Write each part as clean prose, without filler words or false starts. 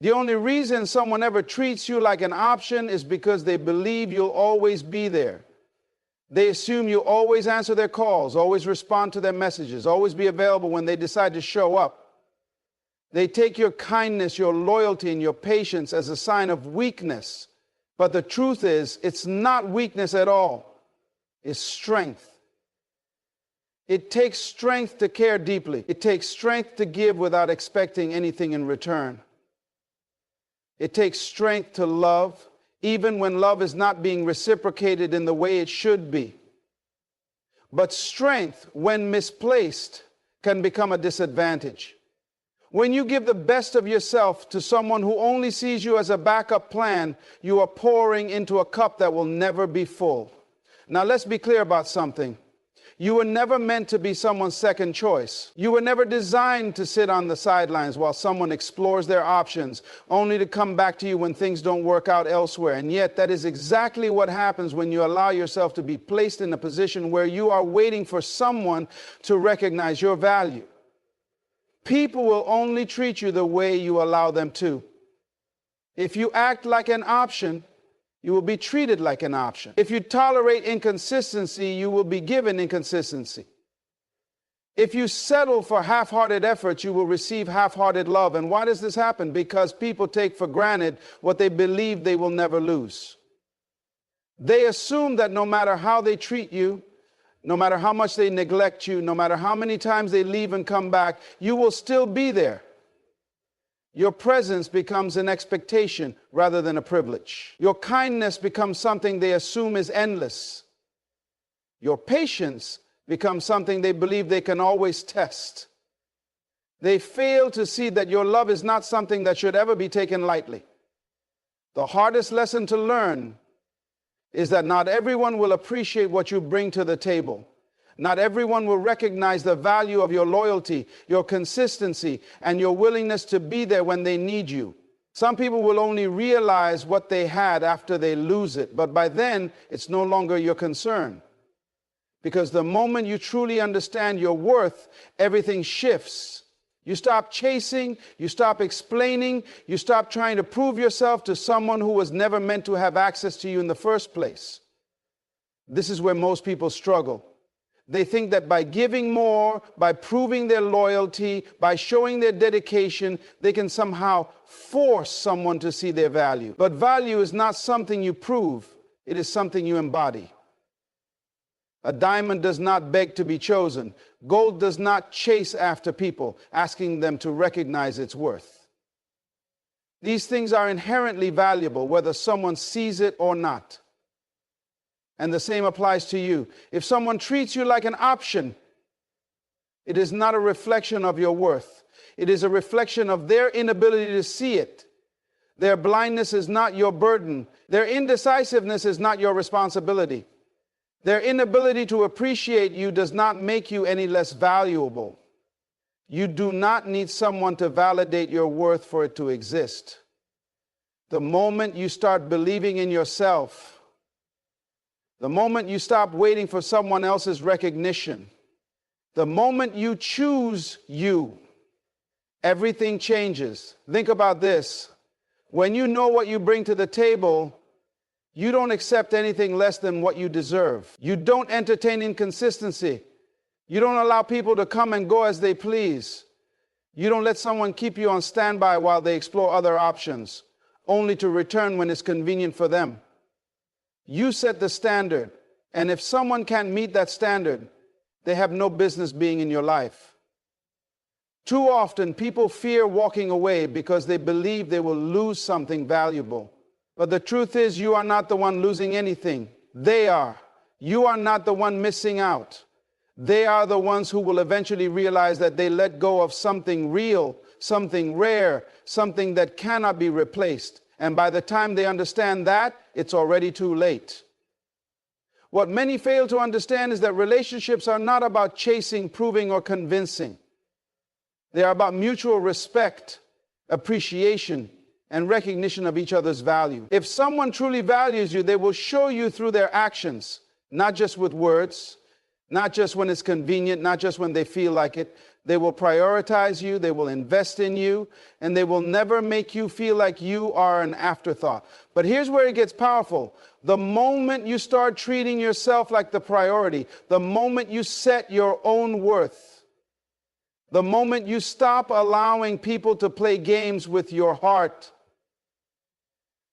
The only reason someone ever treats you like an option is because they believe you'll always be there. They assume you always answer their calls, always respond to their messages, always be available when they decide to show up. They take your kindness, your loyalty, and your patience as a sign of weakness. But the truth is, it's not weakness at all. It's strength. It takes strength to care deeply. It takes strength to give without expecting anything in return. It takes strength to love, even when love is not being reciprocated in the way it should be. But strength, when misplaced, can become a disadvantage. When you give the best of yourself to someone who only sees you as a backup plan, you are pouring into a cup that will never be full. Now let's be clear about something. You were never meant to be someone's second choice. You were never designed to sit on the sidelines while someone explores their options, only to come back to you when things don't work out elsewhere. And yet, that is exactly what happens when you allow yourself to be placed in a position where you are waiting for someone to recognize your value. People will only treat you the way you allow them to. If you act like an option, you will be treated like an option. If you tolerate inconsistency, you will be given inconsistency. If you settle for half-hearted efforts, you will receive half-hearted love. And why does this happen? Because people take for granted what they believe they will never lose. They assume that no matter how they treat you, no matter how much they neglect you, no matter how many times they leave and come back, you will still be there. Your presence becomes an expectation rather than a privilege. Your kindness becomes something they assume is endless. Your patience becomes something they believe they can always test. They fail to see that your love is not something that should ever be taken lightly. The hardest lesson to learn is that not everyone will appreciate what you bring to the table. Not everyone will recognize the value of your loyalty, your consistency, and your willingness to be there when they need you. Some people will only realize what they had after they lose it, but by then, it's no longer your concern. Because the moment you truly understand your worth, everything shifts. You stop chasing, you stop explaining, you stop trying to prove yourself to someone who was never meant to have access to you in the first place. This is where most people struggle. They think that by giving more, by proving their loyalty, by showing their dedication, they can somehow force someone to see their value. But value is not something you prove, it is something you embody. A diamond does not beg to be chosen. Gold does not chase after people, asking them to recognize its worth. These things are inherently valuable, whether someone sees it or not. And the same applies to you. If someone treats you like an option, it is not a reflection of your worth. It is a reflection of their inability to see it. Their blindness is not your burden. Their indecisiveness is not your responsibility. Their inability to appreciate you does not make you any less valuable. You do not need someone to validate your worth for it to exist. The moment you start believing in yourself, the moment you stop waiting for someone else's recognition, the moment you choose you, everything changes. Think about this. When you know what you bring to the table, you don't accept anything less than what you deserve. You don't entertain inconsistency. You don't allow people to come and go as they please. You don't let someone keep you on standby while they explore other options, only to return when it's convenient for them. You set the standard, and if someone can't meet that standard, they have no business being in your life. Too often, people fear walking away because they believe they will lose something valuable. But the truth is, you are not the one losing anything. They are. You are not the one missing out. They are the ones who will eventually realize that they let go of something real, something rare, something that cannot be replaced. And by the time they understand that, it's already too late. What many fail to understand is that relationships are not about chasing, proving, or convincing. They are about mutual respect, appreciation, and recognition of each other's value. If someone truly values you, they will show you through their actions, not just with words, not just when it's convenient, not just when they feel like it. They will prioritize you, they will invest in you, and they will never make you feel like you are an afterthought. But here's where it gets powerful. The moment you start treating yourself like the priority, the moment you set your own worth, the moment you stop allowing people to play games with your heart,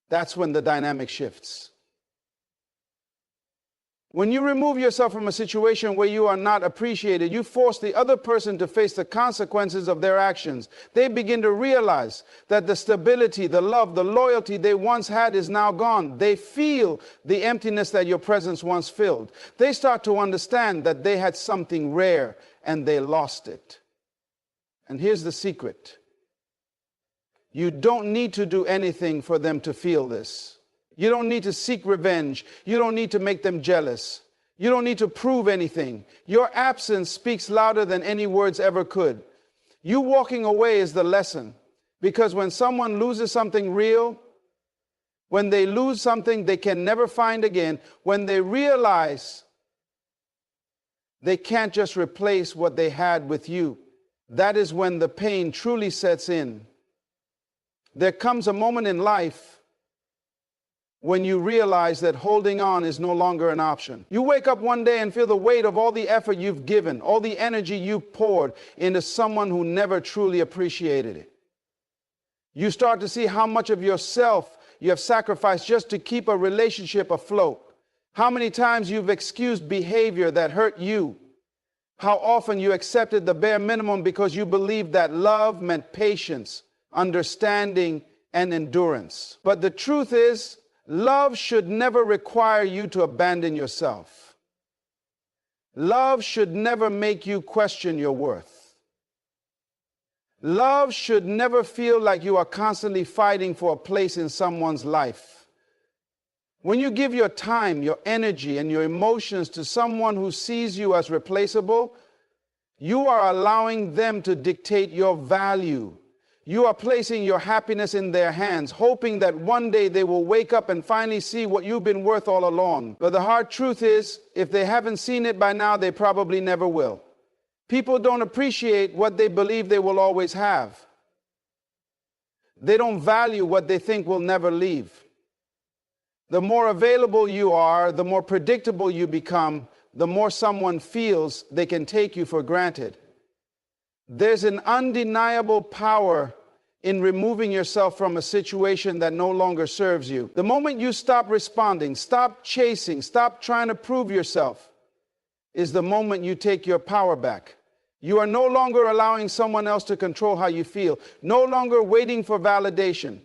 that's when the dynamic shifts. When you remove yourself from a situation where you are not appreciated, you force the other person to face the consequences of their actions. They begin to realize that the stability, the love, the loyalty they once had is now gone. They feel the emptiness that your presence once filled. They start to understand that they had something rare and they lost it. And here's the secret. You don't need to do anything for them to feel this. You don't need to seek revenge. You don't need to make them jealous. You don't need to prove anything. Your absence speaks louder than any words ever could. You walking away is the lesson. Because when someone loses something real, when they lose something they can never find again, when they realize they can't just replace what they had with you, that is when the pain truly sets in. There comes a moment in life when you realize that holding on is no longer an option. You wake up one day and feel the weight of all the effort you've given, all the energy you poured into someone who never truly appreciated it. You start to see how much of yourself you have sacrificed just to keep a relationship afloat. How many times you've excused behavior that hurt you. How often you accepted the bare minimum because you believed that love meant patience, understanding, and endurance. But the truth is, love should never require you to abandon yourself. Love should never make you question your worth. Love should never feel like you are constantly fighting for a place in someone's life. When you give your time, your energy, and your emotions to someone who sees you as replaceable, you are allowing them to dictate your value. You are placing your happiness in their hands, hoping that one day they will wake up and finally see what you've been worth all along. But the hard truth is, if they haven't seen it by now, they probably never will. People don't appreciate what they believe they will always have. They don't value what they think will never leave. The more available you are, the more predictable you become, the more someone feels they can take you for granted. There's an undeniable power in removing yourself from a situation that no longer serves you. The moment you stop responding, stop chasing, stop trying to prove yourself, is the moment you take your power back. You are no longer allowing someone else to control how you feel, no longer waiting for validation,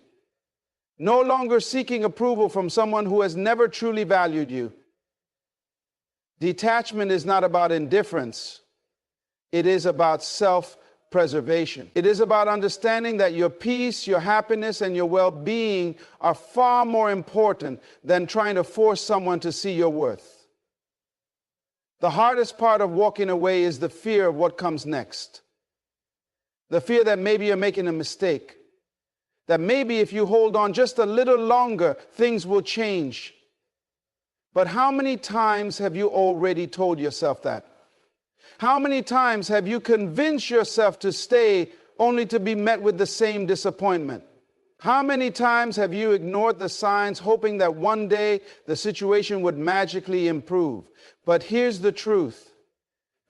no longer seeking approval from someone who has never truly valued you. Detachment is not about indifference. It is about self-preservation. It is about understanding that your peace, your happiness, and your well-being are far more important than trying to force someone to see your worth. The hardest part of walking away is the fear of what comes next. The fear that maybe you're making a mistake. That maybe if you hold on just a little longer, things will change. But how many times have you already told yourself that? How many times have you convinced yourself to stay only to be met with the same disappointment? How many times have you ignored the signs, hoping that one day the situation would magically improve? But here's the truth.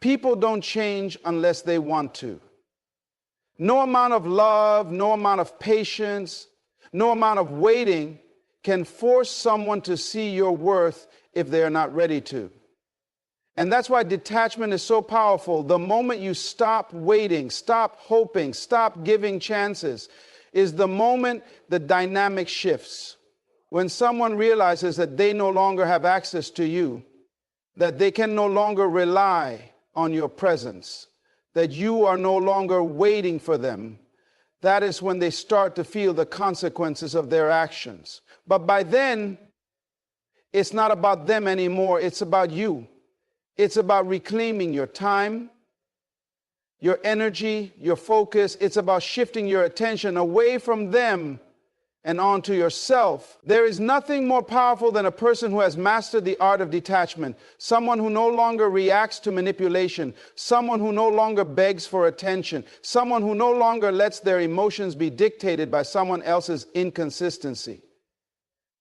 People don't change unless they want to. No amount of love, no amount of patience, no amount of waiting can force someone to see your worth if they are not ready to. And that's why detachment is so powerful. The moment you stop waiting, stop hoping, stop giving chances, is the moment the dynamic shifts. When someone realizes that they no longer have access to you, that they can no longer rely on your presence, that you are no longer waiting for them, that is when they start to feel the consequences of their actions. But by then, it's not about them anymore. It's about you. It's about reclaiming your time, your energy, your focus. It's about shifting your attention away from them and onto yourself. There is nothing more powerful than a person who has mastered the art of detachment, someone who no longer reacts to manipulation, someone who no longer begs for attention, someone who no longer lets their emotions be dictated by someone else's inconsistency.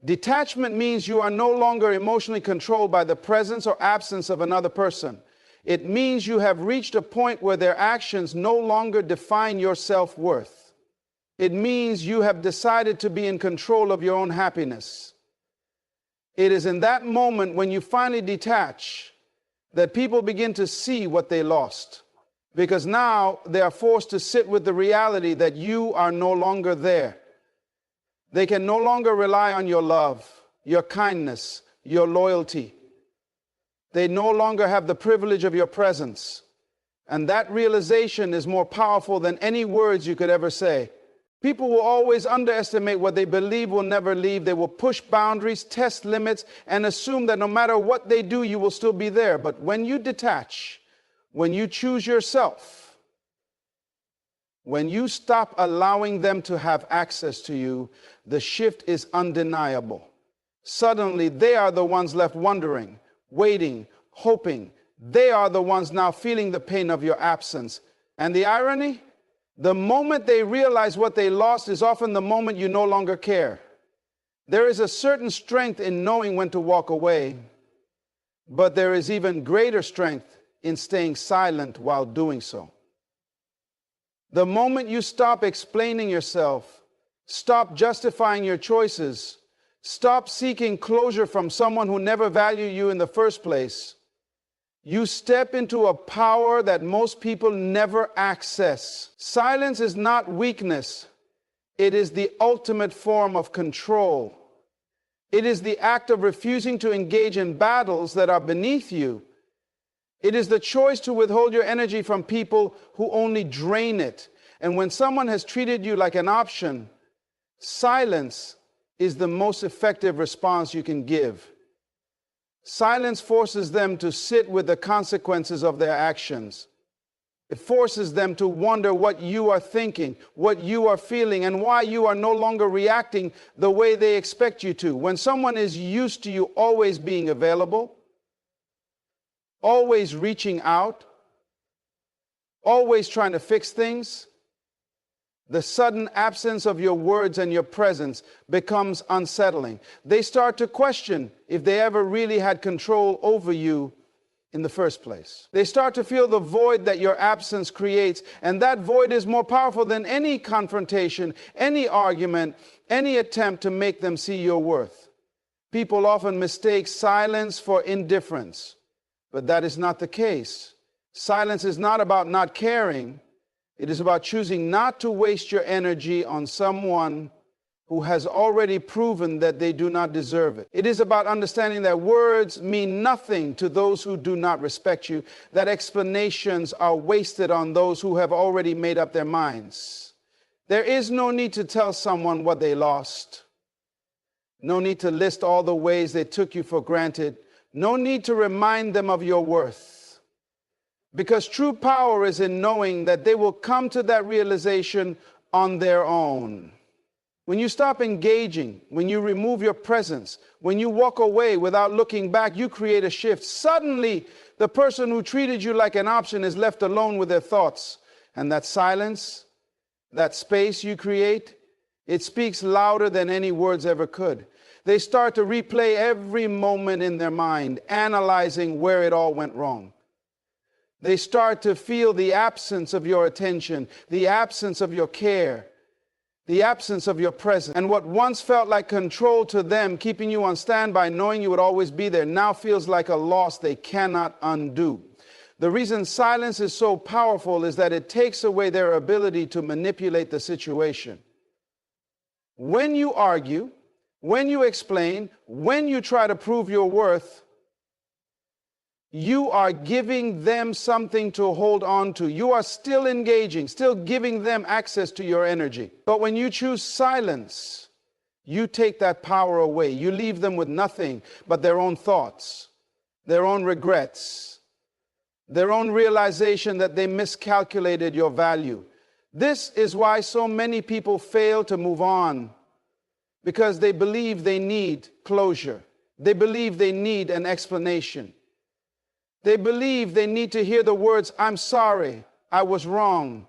Detachment means you are no longer emotionally controlled by the presence or absence of another person. It means you have reached a point where their actions no longer define your self-worth. It means you have decided to be in control of your own happiness. It is in that moment when you finally detach that people begin to see what they lost. Because now they are forced to sit with the reality that you are no longer there. They can no longer rely on your love, your kindness, your loyalty. They no longer have the privilege of your presence. And that realization is more powerful than any words you could ever say. People will always underestimate what they believe will never leave. They will push boundaries, test limits, and assume that no matter what they do, you will still be there. But when you detach, when you choose yourself, when you stop allowing them to have access to you, the shift is undeniable. Suddenly, they are the ones left wondering, waiting, hoping. They are the ones now feeling the pain of your absence. And the irony? The moment they realize what they lost is often the moment you no longer care. There is a certain strength in knowing when to walk away, but there is even greater strength in staying silent while doing so. The moment you stop explaining yourself, stop justifying your choices, stop seeking closure from someone who never valued you in the first place, you step into a power that most people never access. Silence is not weakness. It is the ultimate form of control. It is the act of refusing to engage in battles that are beneath you. It is the choice to withhold your energy from people who only drain it. And when someone has treated you like an option, silence is the most effective response you can give. Silence forces them to sit with the consequences of their actions. It forces them to wonder what you are thinking, what you are feeling, and why you are no longer reacting the way they expect you to. When someone is used to you always being available, always reaching out, always trying to fix things, the sudden absence of your words and your presence becomes unsettling. They start to question if they ever really had control over you in the first place. They start to feel the void that your absence creates, and that void is more powerful than any confrontation, any argument, any attempt to make them see your worth. People often mistake silence for indifference, but that is not the case. Silence is not about not caring. It is about choosing not to waste your energy on someone who has already proven that they do not deserve it. It is about understanding that words mean nothing to those who do not respect you, that explanations are wasted on those who have already made up their minds. There is no need to tell someone what they lost. No need to list all the ways they took you for granted. No need to remind them of your worth. Because true power is in knowing that they will come to that realization on their own. When you stop engaging, when you remove your presence, when you walk away without looking back, you create a shift. Suddenly, the person who treated you like an option is left alone with their thoughts. And that silence, that space you create, it speaks louder than any words ever could. They start to replay every moment in their mind, analyzing where it all went wrong. They start to feel the absence of your attention, the absence of your care, the absence of your presence. And what once felt like control to them, keeping you on standby, knowing you would always be there, now feels like a loss they cannot undo. The reason silence is so powerful is that it takes away their ability to manipulate the situation. When you argue, when you explain, when you try to prove your worth, you are giving them something to hold on to. You are still engaging, still giving them access to your energy. But when you choose silence, you take that power away. You leave them with nothing but their own thoughts, their own regrets, their own realization that they miscalculated your value. This is why so many people fail to move on. because they believe they need closure. They believe they need an explanation. They believe they need to hear the words, "I'm sorry, I was wrong,"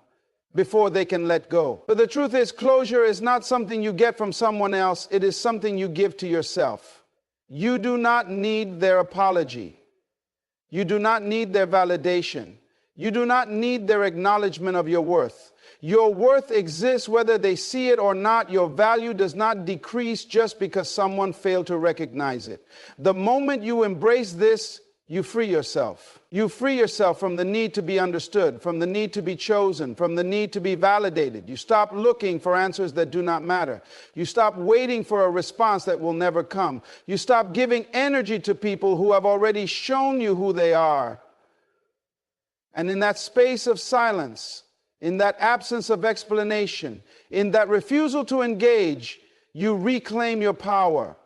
before they can let go. But the truth is, closure is not something you get from someone else. It is something you give to yourself. You do not need their apology. You do not need their validation. You do not need their acknowledgement of your worth. Your worth exists whether they see it or not. Your value does not decrease just because someone failed to recognize it. The moment you embrace this, you free yourself. You free yourself from the need to be understood, from the need to be chosen, from the need to be validated. You stop looking for answers that do not matter. You stop waiting for a response that will never come. You stop giving energy to people who have already shown you who they are. And in that space of silence, in that absence of explanation, in that refusal to engage, you reclaim your power.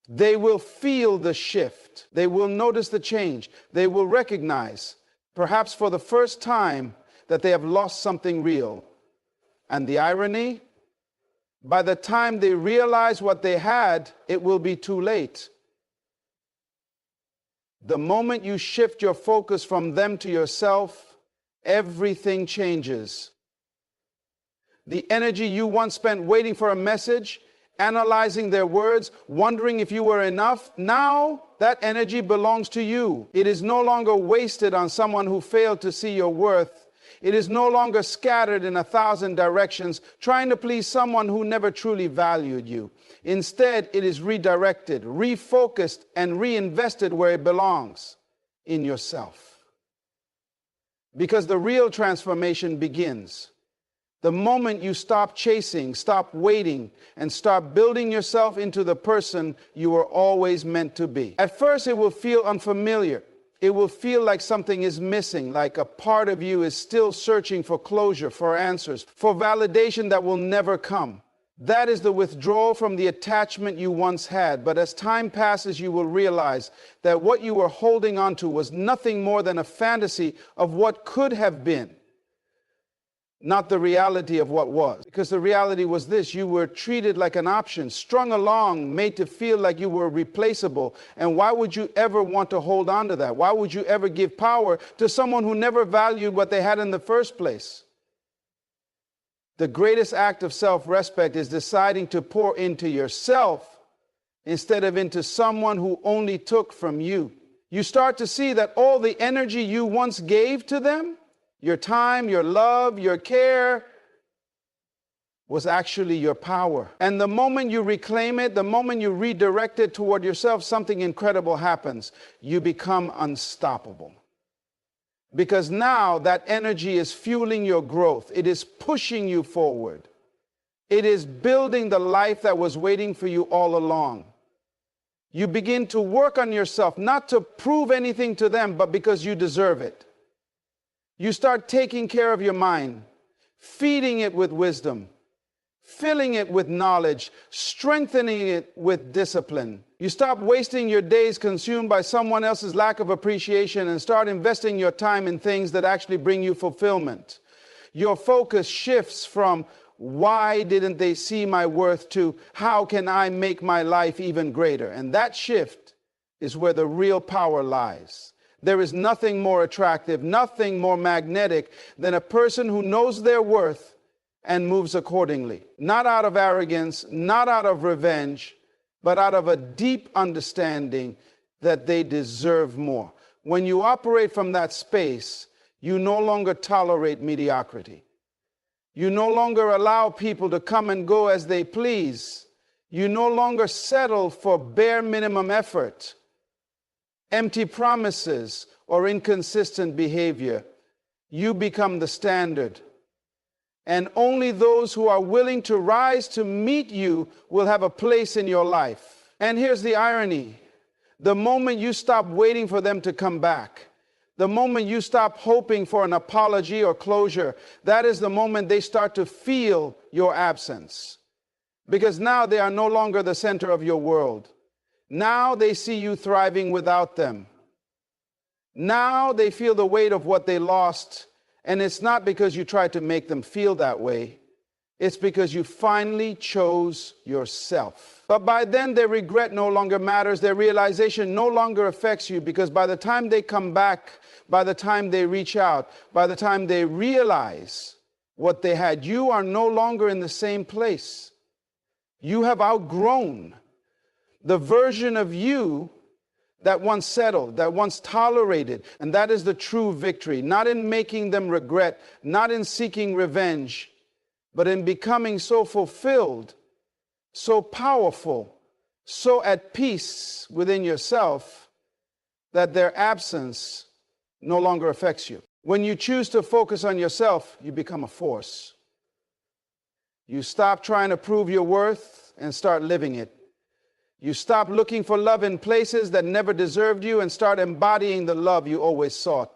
They will feel the shift. They will notice the change. They will recognize, perhaps for the first time, that they have lost something real. And the irony, by the time they realize what they had, it will be too late. The moment you shift your focus from them to yourself, everything changes. The energy you once spent waiting for a message, analyzing their words, wondering if you were enough, now that energy belongs to you. It is no longer wasted on someone who failed to see your worth. It is no longer scattered in 1,000 directions, trying to please someone who never truly valued you. Instead, it is redirected, refocused, and reinvested where it belongs, in yourself. Because the real transformation begins the moment you stop chasing, stop waiting, and start building yourself into the person you were always meant to be. At first, it will feel unfamiliar. It will feel like something is missing, like a part of you is still searching for closure, for answers, for validation that will never come. That is the withdrawal from the attachment you once had. But as time passes, you will realize that what you were holding on to was nothing more than a fantasy of what could have been, not the reality of what was. Because the reality was this: you were treated like an option, strung along, made to feel like you were replaceable. And why would you ever want to hold on to that? Why would you ever give power to someone who never valued what they had in the first place? The greatest act of self-respect is deciding to pour into yourself instead of into someone who only took from you. You start to see that all the energy you once gave to them, your time, your love, your care, was actually your power. And the moment you reclaim it, the moment you redirect it toward yourself, something incredible happens. You become unstoppable. Because now that energy is fueling your growth. It is pushing you forward. It is building the life that was waiting for you all along. You begin to work on yourself, not to prove anything to them, but because you deserve it. You start taking care of your mind, feeding it with wisdom, filling it with knowledge, strengthening it with discipline. You stop wasting your days consumed by someone else's lack of appreciation and start investing your time in things that actually bring you fulfillment. Your focus shifts from why didn't they see my worth to how can I make my life even greater? And that shift is where the real power lies. There is nothing more attractive, nothing more magnetic than a person who knows their worth and moves accordingly. Not out of arrogance, not out of revenge, but out of a deep understanding that they deserve more. When you operate from that space, you no longer tolerate mediocrity. You no longer allow people to come and go as they please. You no longer settle for bare minimum effort, empty promises, or inconsistent behavior. You become the standard. And only those who are willing to rise to meet you will have a place in your life. And here's the irony. The moment you stop waiting for them to come back, the moment you stop hoping for an apology or closure, that is the moment they start to feel your absence. Because now they are no longer the center of your world. Now they see you thriving without them. Now they feel the weight of what they lost. And it's not because you tried to make them feel that way. It's because you finally chose yourself. But by then, their regret no longer matters. Their realization no longer affects you, because by the time they come back, by the time they reach out, by the time they realize what they had, you are no longer in the same place. You have outgrown the version of you that once settled, that once tolerated. And that is the true victory, not in making them regret, not in seeking revenge, but in becoming so fulfilled, so powerful, so at peace within yourself that their absence no longer affects you. When you choose to focus on yourself, you become a force. You stop trying to prove your worth and start living it. You stop looking for love in places that never deserved you and start embodying the love you always sought.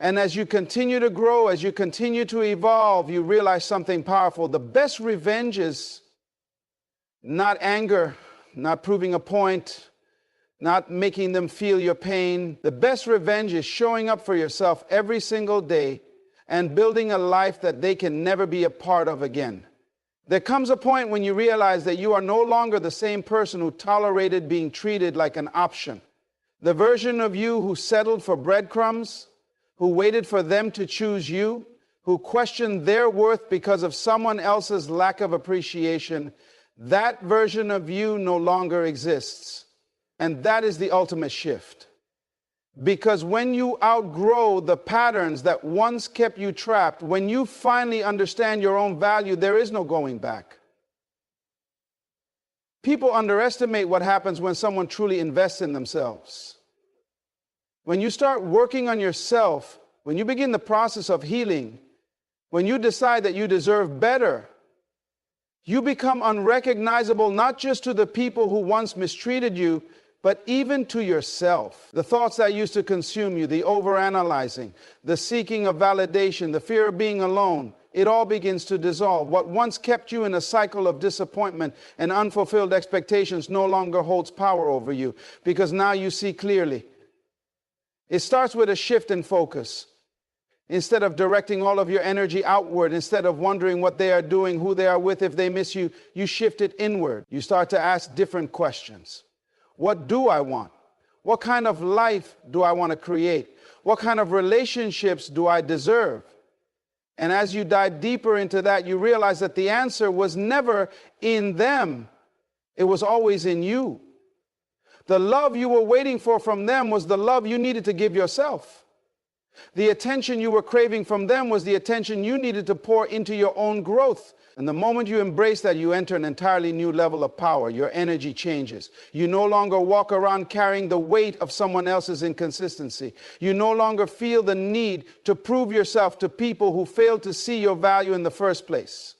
And as you continue to grow, as you continue to evolve, you realize something powerful. The best revenge is not anger, not proving a point, not making them feel your pain. The best revenge is showing up for yourself every single day and building a life that they can never be a part of again. There comes a point when you realize that you are no longer the same person who tolerated being treated like an option. The version of you who settled for breadcrumbs, who waited for them to choose you, who questioned their worth because of someone else's lack of appreciation, that version of you no longer exists. And that is the ultimate shift. Because when you outgrow the patterns that once kept you trapped, when you finally understand your own value, there is no going back. People underestimate what happens when someone truly invests in themselves. When you start working on yourself, when you begin the process of healing, when you decide that you deserve better, you become unrecognizable not just to the people who once mistreated you, but even to yourself. The thoughts that used to consume you, the overanalyzing, the seeking of validation, the fear of being alone, it all begins to dissolve. What once kept you in a cycle of disappointment and unfulfilled expectations no longer holds power over you, because now you see clearly. It starts with a shift in focus. Instead of directing all of your energy outward, instead of wondering what they are doing, who they are with, if they miss you, you shift it inward. You start to ask different questions. What do I want? What kind of life do I want to create? What kind of relationships do I deserve? And as you dive deeper into that, you realize that the answer was never in them. It was always in you. The love you were waiting for from them was the love you needed to give yourself. The attention you were craving from them was the attention you needed to pour into your own growth. And the moment you embrace that, you enter an entirely new level of power. Your energy changes. You no longer walk around carrying the weight of someone else's inconsistency. You no longer feel the need to prove yourself to people who failed to see your value in the first place.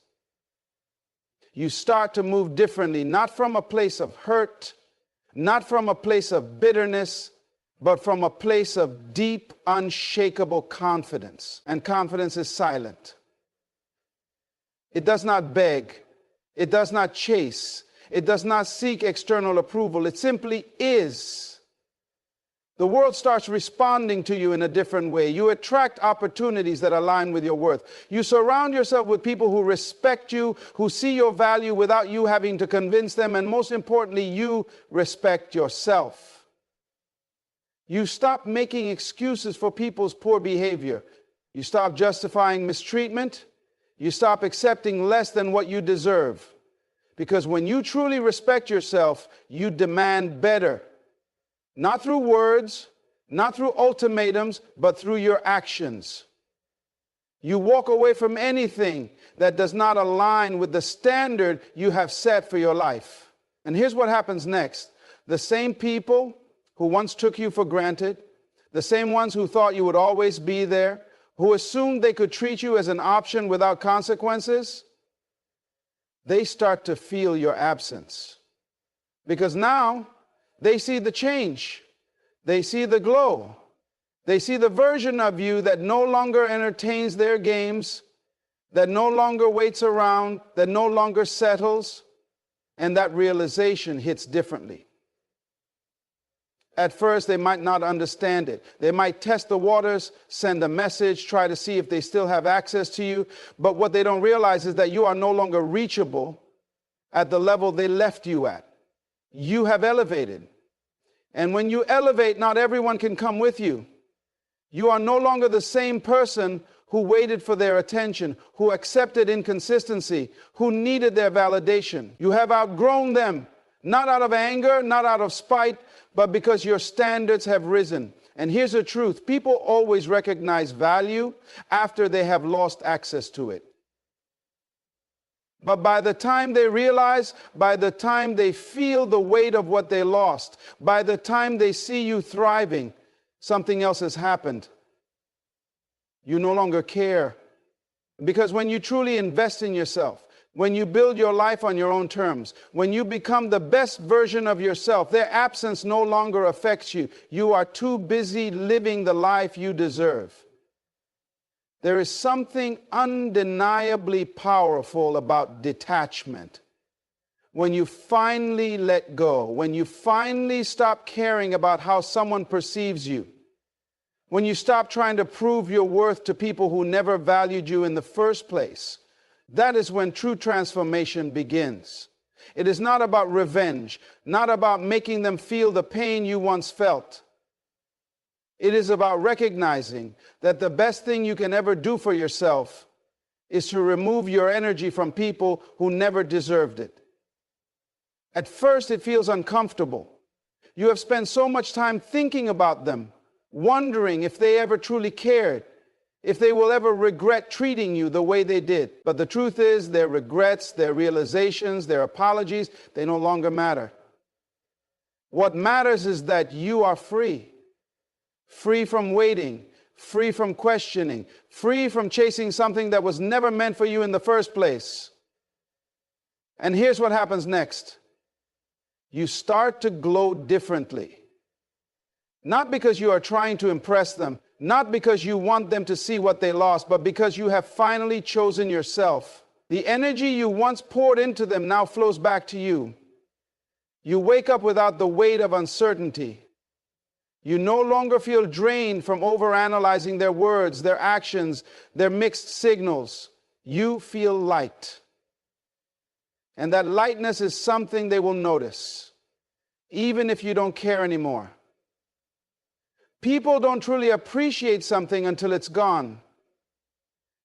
You start to move differently, not from a place of hurt, not from a place of bitterness, but from a place of deep, unshakable confidence. And confidence is silent. It does not beg. It does not chase. It does not seek external approval. It simply is. The world starts responding to you in a different way. You attract opportunities that align with your worth. You surround yourself with people who respect you, who see your value without you having to convince them, and most importantly, you respect yourself. You stop making excuses for people's poor behavior. You stop justifying mistreatment. You stop accepting less than what you deserve. Because when you truly respect yourself, you demand better. Not through words, not through ultimatums, but through your actions. You walk away from anything that does not align with the standard you have set for your life. And here's what happens next. The same people who once took you for granted, the same ones who thought you would always be there, who assumed they could treat you as an option without consequences, they start to feel your absence. Because now they see the change. They see the glow. They see the version of you that no longer entertains their games, that no longer waits around, that no longer settles, and that realization hits differently. At first, they might not understand it. They might test the waters, send a message, try to see if they still have access to you. But what they don't realize is that you are no longer reachable at the level they left you at. You have elevated. And when you elevate, not everyone can come with you. You are no longer the same person who waited for their attention, who accepted inconsistency, who needed their validation. You have outgrown them, not out of anger, not out of spite, but because your standards have risen. And here's the truth. People always recognize value after they have lost access to it. But by the time they realize, by the time they feel the weight of what they lost, by the time they see you thriving, something else has happened. You no longer care. Because when you truly invest in yourself, when you build your life on your own terms, when you become the best version of yourself, their absence no longer affects you. You are too busy living the life you deserve. There is something undeniably powerful about detachment. When you finally let go, when you finally stop caring about how someone perceives you, when you stop trying to prove your worth to people who never valued you in the first place, that is when true transformation begins. It is not about revenge, not about making them feel the pain you once felt. It is about recognizing that the best thing you can ever do for yourself is to remove your energy from people who never deserved it. At first, it feels uncomfortable. You have spent so much time thinking about them, wondering if they ever truly cared, if they will ever regret treating you the way they did. But the truth is, their regrets, their realizations, their apologies, they no longer matter. What matters is that you are free. Free from waiting, free from questioning, free from chasing something that was never meant for you in the first place. And here's what happens next. You start to glow differently. Not because you are trying to impress them, not because you want them to see what they lost, but because you have finally chosen yourself. The energy you once poured into them now flows back to you. You wake up without the weight of uncertainty. You no longer feel drained from overanalyzing their words, their actions, their mixed signals. You feel light. And that lightness is something they will notice, even if you don't care anymore. People don't truly appreciate something until it's gone.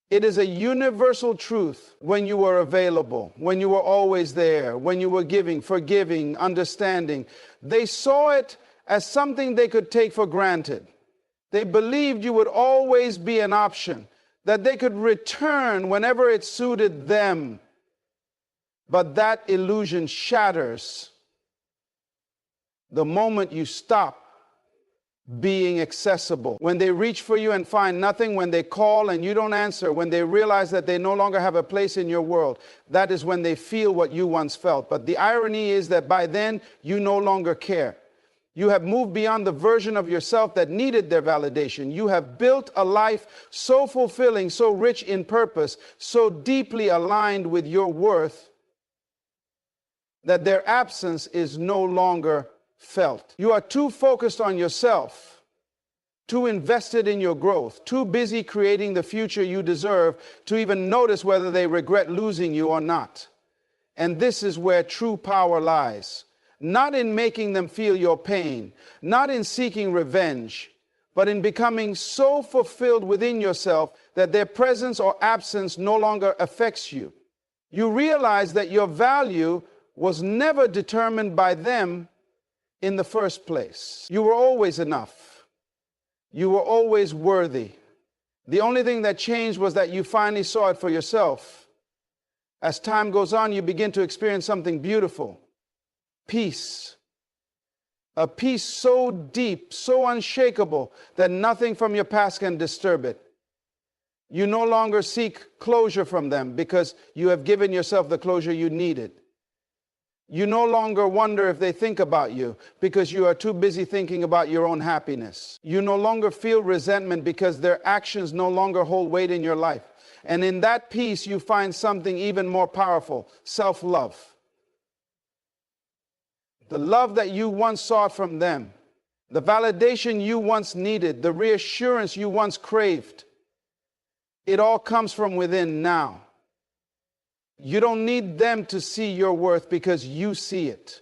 It is a universal truth when you were available, when you were always there, when you were giving, forgiving, understanding. They saw it as something they could take for granted. They believed you would always be an option, that they could return whenever it suited them. But that illusion shatters the moment you stop being accessible. When they reach for you and find nothing, when they call and you don't answer, when they realize that they no longer have a place in your world, that is when they feel what you once felt. But the irony is that by then, you no longer care. You have moved beyond the version of yourself that needed their validation. You have built a life so fulfilling, so rich in purpose, so deeply aligned with your worth, that their absence is no longer felt. You are too focused on yourself, too invested in your growth, too busy creating the future you deserve to even notice whether they regret losing you or not. And this is where true power lies. Not in making them feel your pain, not in seeking revenge, but in becoming so fulfilled within yourself that their presence or absence no longer affects you. You realize that your value was never determined by them in the first place. You were always enough. You were always worthy. The only thing that changed was that you finally saw it for yourself. As time goes on, you begin to experience something beautiful. Peace. A peace so deep, so unshakable, that nothing from your past can disturb it. You no longer seek closure from them because you have given yourself the closure you needed. You no longer wonder if they think about you because you are too busy thinking about your own happiness. You no longer feel resentment because their actions no longer hold weight in your life. And in that peace, you find something even more powerful, self-love. The love that you once sought from them the validation you once needed, the reassurance you once craved, it all comes from within now. You don't need them to see your worth because you see it.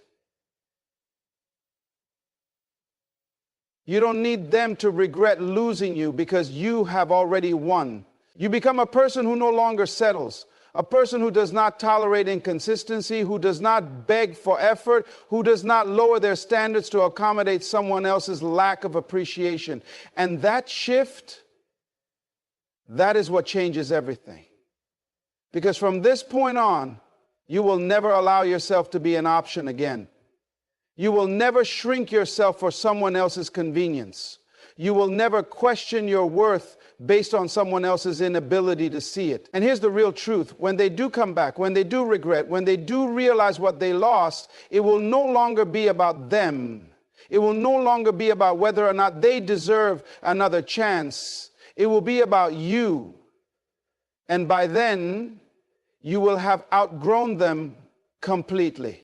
You don't need them to regret losing you because you have already won. You become a person who no longer settles, a person who does not tolerate inconsistency, who does not beg for effort, who does not lower their standards to accommodate someone else's lack of appreciation. And that shift, that is what changes everything. Because from this point on, you will never allow yourself to be an option again. You will never shrink yourself for someone else's convenience. You will never question your worth based on someone else's inability to see it. And here's the real truth. When they do come back, when they do regret, when they do realize what they lost, it will no longer be about them. It will no longer be about whether or not they deserve another chance. It will be about you. And by then, you will have outgrown them completely.